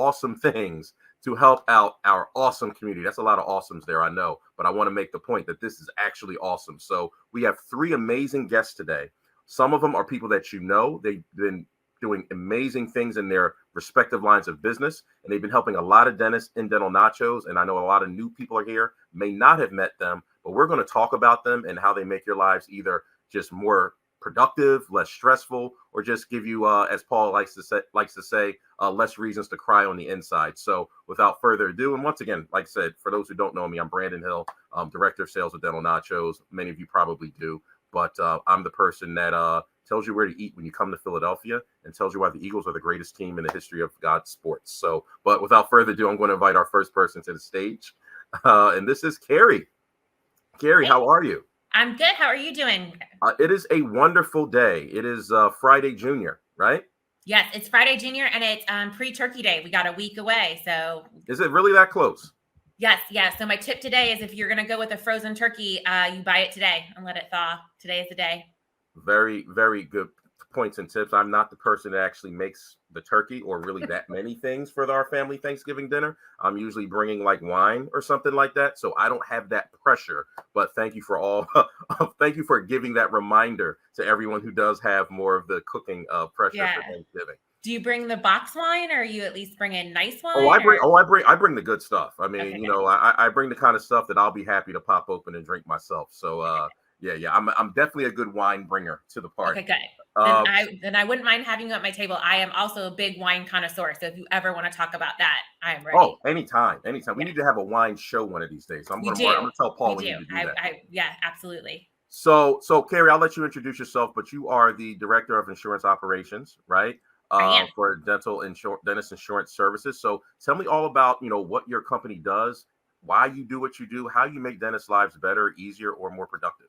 awesome things to help out our awesome community. That's a lot of awesomes there, I know, but I want to make the point that this is actually awesome. So we have 3 amazing guests today. Some of them are people that you know. They've been doing amazing things in their respective lines of business, and they've been helping a lot of dentists in Dental Nachos. And I know a lot of new people are here, may not have met them, but we're going to talk about them and how they make your lives either just more productive, less stressful, or just give you, as Paul likes to say, less reasons to cry on the inside. So without further ado, and once again, like I said, for those who don't know me, I'm Brandon Hill, Director of Sales of Dental Nachos. Many of you probably do, but I'm the person that tells you where to eat when you come to Philadelphia and tells you why the Eagles are the greatest team in the history of God's sports. So, but without further ado, I'm going to invite our first person to the stage, and this is Carrie. Carrie, how are you? I'm good. How are you doing? It is a wonderful day. It is Friday Junior, right? Yes, it's Friday Junior, and it's pre-Turkey Day. We got a week away, so. Is it really that close? Yes. So my tip today is if you're going to go with a frozen turkey, you buy it today and let it thaw. Today is the day. Very, very good points and tips. I'm not the person that actually makes the turkey or really that many things for our family Thanksgiving dinner. I'm usually bringing like wine or something like that, so I don't have that pressure. But thank you for thank you for giving that reminder to everyone who does have more of the cooking pressure for Thanksgiving. Do you bring the box wine, or you at least bring in nice wine? I bring the good stuff. I mean, Okay, you know, I bring the kind of stuff that I'll be happy to pop open and drink myself. So yeah, I'm definitely a good wine bringer to the party. Okay, good. Then I wouldn't mind having you at my table. I am also a big wine connoisseur, so if you ever want to talk about that, I am ready. Oh, anytime. We need to have a wine show one of these days. So I'm going to tell Paul we need to do that. Yeah, absolutely. So Carrie, I'll let you introduce yourself, but you are the Director of Insurance Operations, right? For dentist insurance services. So tell me all about, what your company does, why you do what you do, how you make dentists' lives better, easier, or more productive.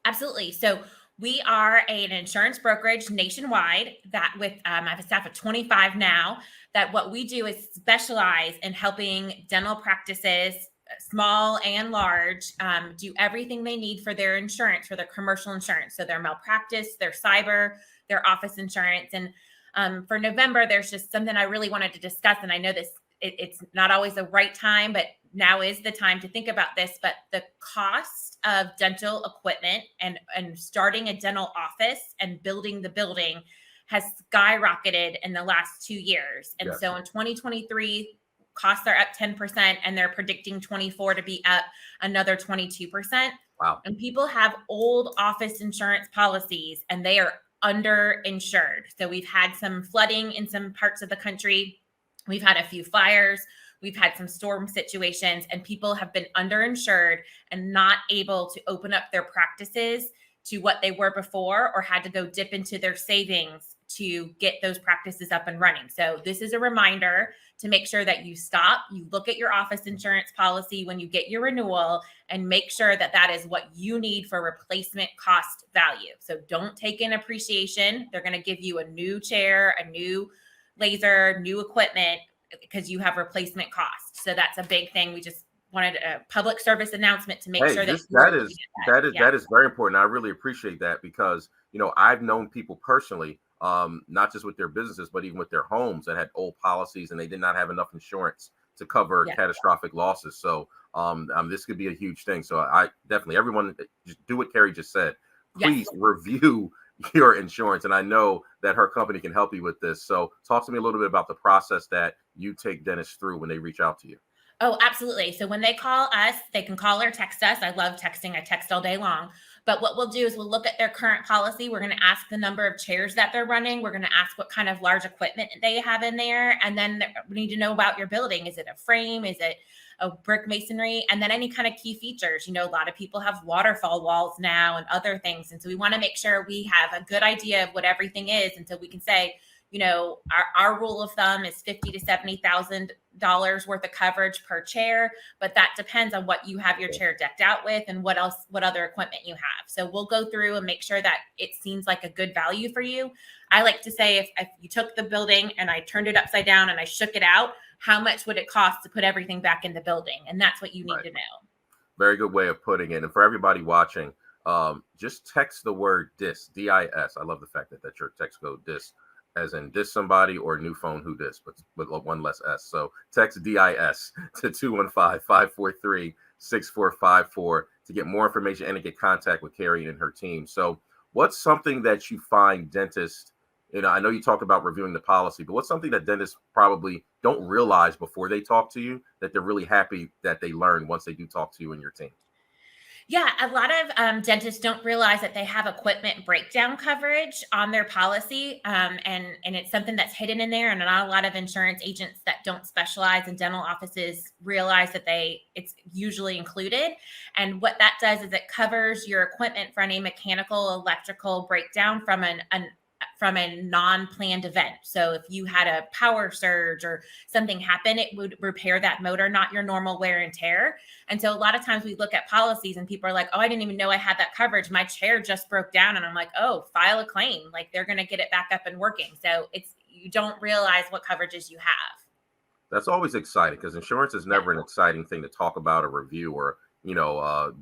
Absolutely. So we are an insurance brokerage nationwide that I have a staff of 25 now, that what we do is specialize in helping dental practices, small and large, do everything they need for their insurance, for their commercial insurance. So their malpractice, their cyber, their office insurance. And for November, there's just something I really wanted to discuss. And I know it's not always the right time, but now is the time to think about this. But the cost of dental equipment and starting a dental office and building the building has skyrocketed in the last 2 years. And so in 2023, costs are up 10%, and they're predicting 24 to be up another 22%. Wow. And people have old office insurance policies, and they are underinsured. So we've had some flooding in some parts of the country. We've had a few fires. We've had some storm situations, and people have been underinsured and not able to open up their practices to what they were before, or had to go dip into their savings to get those practices up and running. So this is a reminder to make sure that you stop, you look at your office insurance policy when you get your renewal, and make sure that that is what you need for replacement cost value. So don't take in appreciation. They're going to give you a new chair, a new laser, new equipment, because you have replacement costs. So that's a big thing. We just wanted a public service announcement to make sure that is very important. I really appreciate that, because I've known people personally, not just with their businesses, but even with their homes, that had old policies and they did not have enough insurance to cover catastrophic losses. So this could be a huge thing. So I definitely, everyone, just do what Carrie just said. Please review your insurance. And I know that her company can help you with this. So talk to me a little bit about the process that you take dentists through when they reach out to you. Oh, absolutely. So when they call us, they can call or text us. I love texting. I text all day long. But what we'll do is we'll look at their current policy. We're going to ask the number of chairs that they're running. We're going to ask what kind of large equipment they have in there. And then we need to know about your building. Is it a frame? Is it a brick masonry? And then any kind of key features. A lot of people have waterfall walls now and other things. And so we want to make sure we have a good idea of what everything is, until we can say, our rule of thumb is $50,000 to $70,000 worth of coverage per chair, but that depends on what you have your chair decked out with and what other equipment you have. So we'll go through and make sure that it seems like a good value for you. I like to say, if you took the building and I turned it upside down and I shook it out, how much would it cost to put everything back in the building? And that's what you need to know. Very good way of putting it. And for everybody watching, just text the word DIS, DIS. I love the fact that that's your text code, DIS. as in diss somebody, or new phone who dis, but with one less S. So text DIS to 215-543-6454 to get more information and to get contact with Carrie and her team. So what's something that you find dentists, I know you talked about reviewing the policy, but what's something that dentists probably don't realize before they talk to you that they're really happy that they learn once they do talk to you and your team? Yeah, a lot of dentists don't realize that they have equipment breakdown coverage on their policy, and it's something that's hidden in there. And not a lot of insurance agents that don't specialize in dental offices realize that it's usually included. And what that does is it covers your equipment for any mechanical, electrical breakdown from a non-planned event. So if you had a power surge or something happen, it would repair that motor, not your normal wear and tear. And so a lot of times we look at policies and people are like, oh, I didn't even know I had that coverage. My chair just broke down. And I'm like, oh, file a claim. Like, they're going to get it back up and working. So you don't realize what coverages you have. That's always exciting because insurance is never an exciting thing to talk about or review or,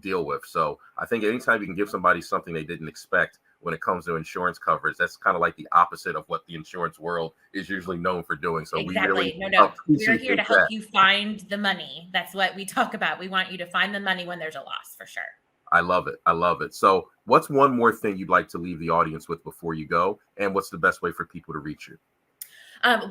deal with. So I think anytime you can give somebody something they didn't expect when it comes to insurance coverage, that's kind of like the opposite of what the insurance world is usually known for doing. So we Exactly. really No. We're appreciate here to help that. you find the money. That's what we talk about. We want you to find the money when there's a loss, for sure. I love it. I love it. So what's one more thing you'd like to leave the audience with before you go? And what's the best way for people to reach you?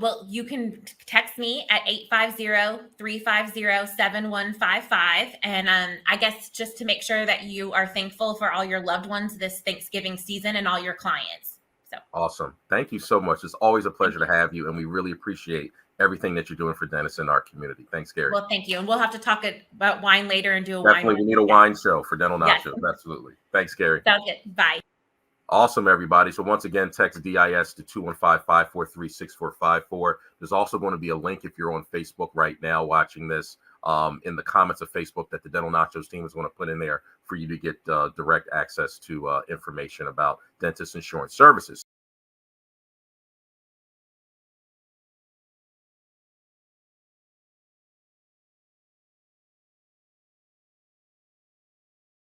Well, you can text me at 850-350-7155. And I guess just to make sure that you are thankful for all your loved ones this Thanksgiving season and all your clients. So Awesome. Thank you so much. It's always a pleasure to have you. And we really appreciate everything that you're doing for dentists in our community. Thanks, Carrie. Well, thank you. And we'll have to talk about wine later and do a Definitely, wine. we need a wine show for Dental Yes. Nachos. Absolutely. Thanks, Carrie. Sounds good. Bye. Awesome, everybody. So once again, text DIS to 215-543-6454. There's also going to be a link if you're on Facebook right now watching this, in the comments of Facebook, that the Dental Nachos team is going to put in there for you to get direct access to information about dentist insurance services.